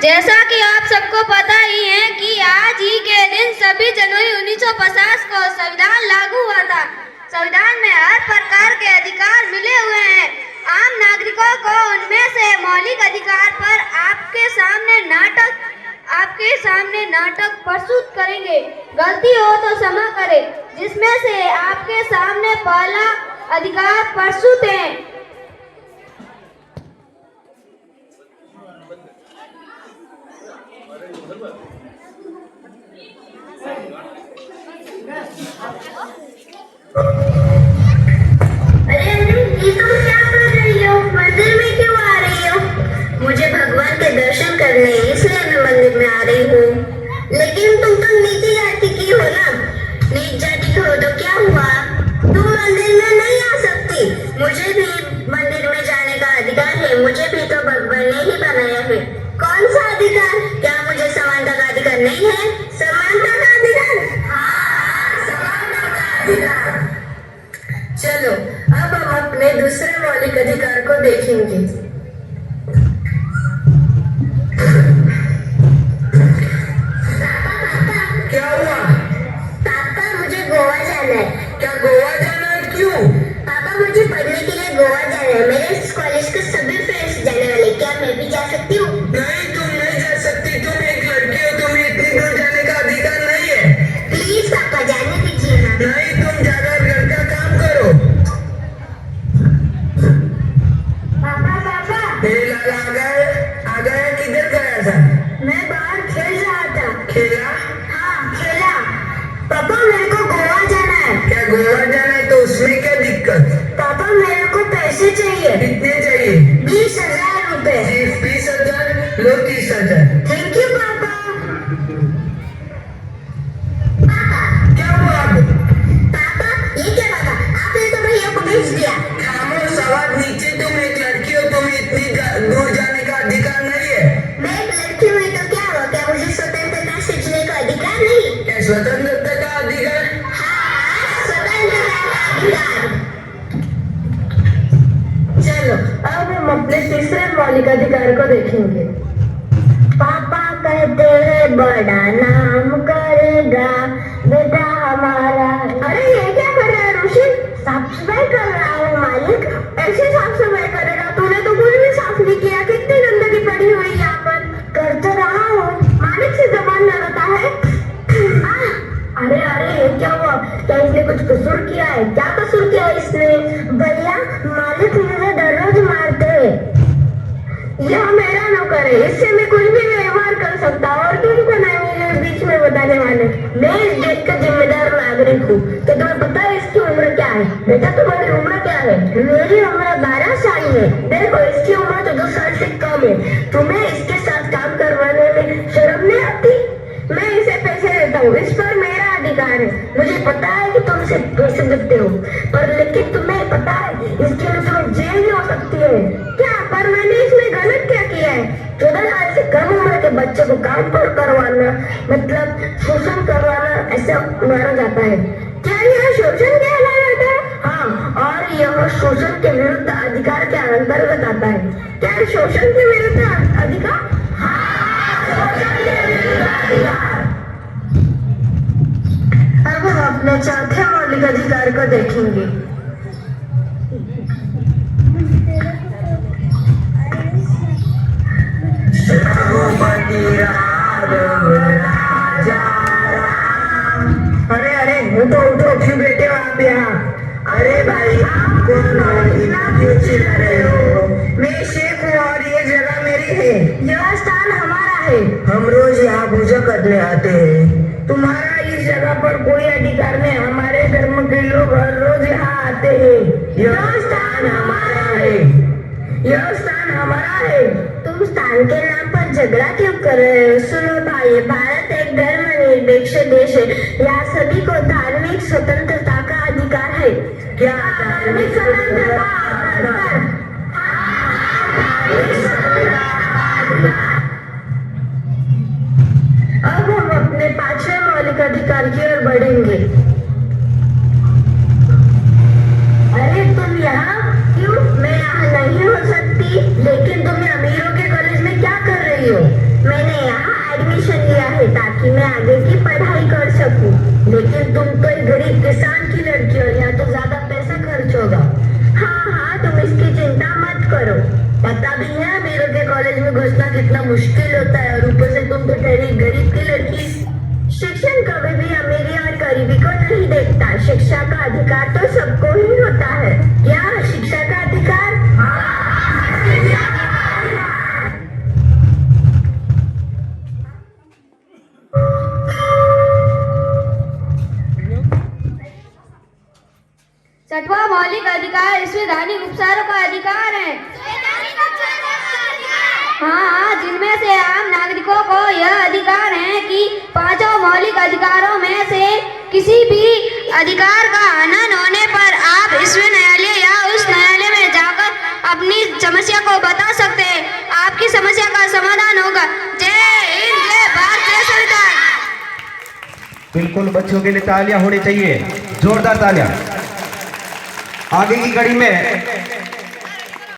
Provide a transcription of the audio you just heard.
जैसा कि आप सबको पता ही है कि आज ही के दिन 26 जनवरी 1950 को संविधान लागू हुआ था। संविधान में हर प्रकार के अधिकार मिले हुए हैं। आम नागरिकों को उनमें से मौलिक अधिकार पर आपके सामने नाटक प्रस्तुत करेंगे। गलती हो तो क्षमा करें। जिसमें से आपके सामने पहला अधिकार प्रस्तुत है। अरे ये तुम क्या कर रही हो? मंदिर में क्यों आ रही हो? मुझे भगवान के दर्शन करने इसलिए मैं मंदिर में आ रही हूँ। लेकिन तुम तो नीची जाति की हो ना। नीच जाति की हो तो क्या हुआ? तुम मंदिर में नहीं आ सकती। मुझे भी मंदिर में जाने का अधिकार है। मुझे भी तो भगवान ने ही बनाया है। कौन सा अधिकार? क्या मुझे समानता का अधिकार नहीं है? समानता का अधिकार? हाँ, समानता का अधिकार। चलो अब हम अपने दूसरे मौलिक अधिकार को देखेंगे। क्या हुआ? पापा मुझे गोवा जाना है। क्या गोवा जाना है? क्यों? पापा मुझे पढ़ने के लिए गोवा जाना है। मेरे कॉलेज के सभी फ्रेंड्स जाने वाले। क्या मैं भी जा सकती हूँ? नहीं, तुम नहीं जा सकती। तुम एक लड़की हो, तुम्हें इतनी दूर जाने का अधिकार नहीं है। प्लीज पापा जाने दीजिए ना। नहीं, तुम जाकर घर का काम करो। पापा लाला आ गया। किधर गया था? मैं बाहर खेल रहा था। खेला? हाँ खेला। पापा मेरे को गोवा जाना है। क्या गोवा जाना है? तो उसमें क्या दिक्कत? पापा मेरे को पैसे चाहिए। कितने चाहिए? 20,000 रुपए। सिर्फ 20,000? लो 30,000। थैंक यू पापा। क्या हुआ? पापा ये क्या पापा? आपने तो भैया को भेज दिया। खामोश, आवाज नीचे। तुम एक लड़की हो, तुम्हें इतनी दूर जाने का अधिकार नहीं है। मैं एक लड़की हुई तो क्या हुआ? क्या मुझे स्वतंत्रता से जीने का अधिकार नहीं? क्या स्वतंत्रता का अधिकार? हाँ, स्वतंत्रता का अधिकार। चलो अब हम अपने तीसरे मौलिक अधिकार को देखेंगे। पापा कहते हैं बड़ा नाम करेगा बेटा हमारा। अरे ये क्या कर रहा है रोशन? साफ सफाई कर रहा हूँ मालिक। ऐसे साफ सफाई करेगा? तूने तो कुछ भी साफ नहीं किया। कितनी गंदगी पड़ी हुई यहाँ पर। कर तो रहा हूँ। मालिक से जबान लगाता है। अरे अरे ये क्या हुआ? क्या इसने कुछ कसूर किया है? क्या कसूर किया है इसने? भैया मालिक मुझे दररोज मारते हैं। यह मेरा नौकर है। इससे मैं कुछ भी व्यवहार कर सकता हूँ और तुमको नहीं मेरे बीच में बताने वाले। मैं इस देश का जिम्मेदार नागरिक हूँ। तो तुम्हें पता है इसकी उम्र क्या है? बेटा तुम्हारी उम्र क्या है? मेरी उम्र 12 साल है। देखो इसकी उम्र तो 2 साल से कम है। तुम्हें इसके साथ काम करवाने में शर्म नहीं आती? मैं इसे पैसे देता हूँ। इस पर मेरा अधिकार है। मुझे पता है कि तुम इसे पैसे देते हो, पर लेकिन तुम्हें पता है इसके लिए तुम्हें जेल भी हो सकती है। क्या? पर मैंने इसमें गलत क्या किया है? 14 साल से कम उम्र के बच्चे को काम पर करवाना मतलब शोषण करवाना ऐसा माना जाता है। क्या यह शोषण कहलाता है? हाँ, और यह शोषण के विरुद्ध अधिकार के अंतर्गत आता है। क्या शोषण के विरुद्ध अधिकार? अब हम अपने चौथे मौलिक अधिकार को देखेंगे। अरे अरे उठो उठो, क्यों बैठे हो आप यहाँ? अरे भाई कौन हो? क्यों चिल्ला रहे हो? मैं शेख हूँ और ये जगह मेरी है। यह स्थान हमारा है। हम रोज यहाँ पूजा करने आते हैं। तुम्हारा इस जगह पर कोई अधिकार नहीं। हमारे धर्म के लोग हर रोज यहाँ आते हैं। यह स्थान हमारा है। यह स्थान हमारा है। तुम स्थान के नाम पर झगड़ा क्यों कर रहे हो? सुनो भाई, भारत एक धर्मनिरपेक्ष देश है। यहाँ सभी को धार्मिक स्वतंत्रता का अधिकार है। क्या धार्मिक स्वतंत्रता? अब हम अपने पांचवें मौलिक अधिकार की ओर बढ़ेंगे। अरे तुम यहाँ क्यों? मैं यहाँ नहीं हो सकती। लेकिन तुम अमीरों के कॉलेज में क्या कर रही हो? मैं सकूं, लेकिन तुम तो एक गरीब किसान की लड़की हो, यहाँ तो ज्यादा पैसा खर्च होगा। हाँ, तुम इसकी चिंता मत करो। पता भी है अमीरों के कॉलेज में घुसना कितना मुश्किल होता है, और ऊपर से तुम तो ठहरी गरीब की लड़की। शिक्षण कभी भी अमीरी और गरीबी को नहीं देखता। शिक्षा का अधिकार तो सबको ही होता है। क्या शिक्षा का अधिकार? छठवां मौलिक अधिकार संवैधानिक उपचारों का अधिकार है। हाँ, जिनमें से आम नागरिकों को यह अधिकार है कि पांचों मौलिक अधिकारों में से किसी भी अधिकार का हनन होने पर आप ईश्वरीय न्यायालय या उस न्यायालय में जाकर अपनी समस्या को बता सकते हैं। आपकी समस्या का समाधान होगा। जय हिंद, जय भारत, जय संविधान। बिल्कुल, बच्चों के लिए तालियां होनी चाहिए, जोरदार तालियां। आगे की कड़ी में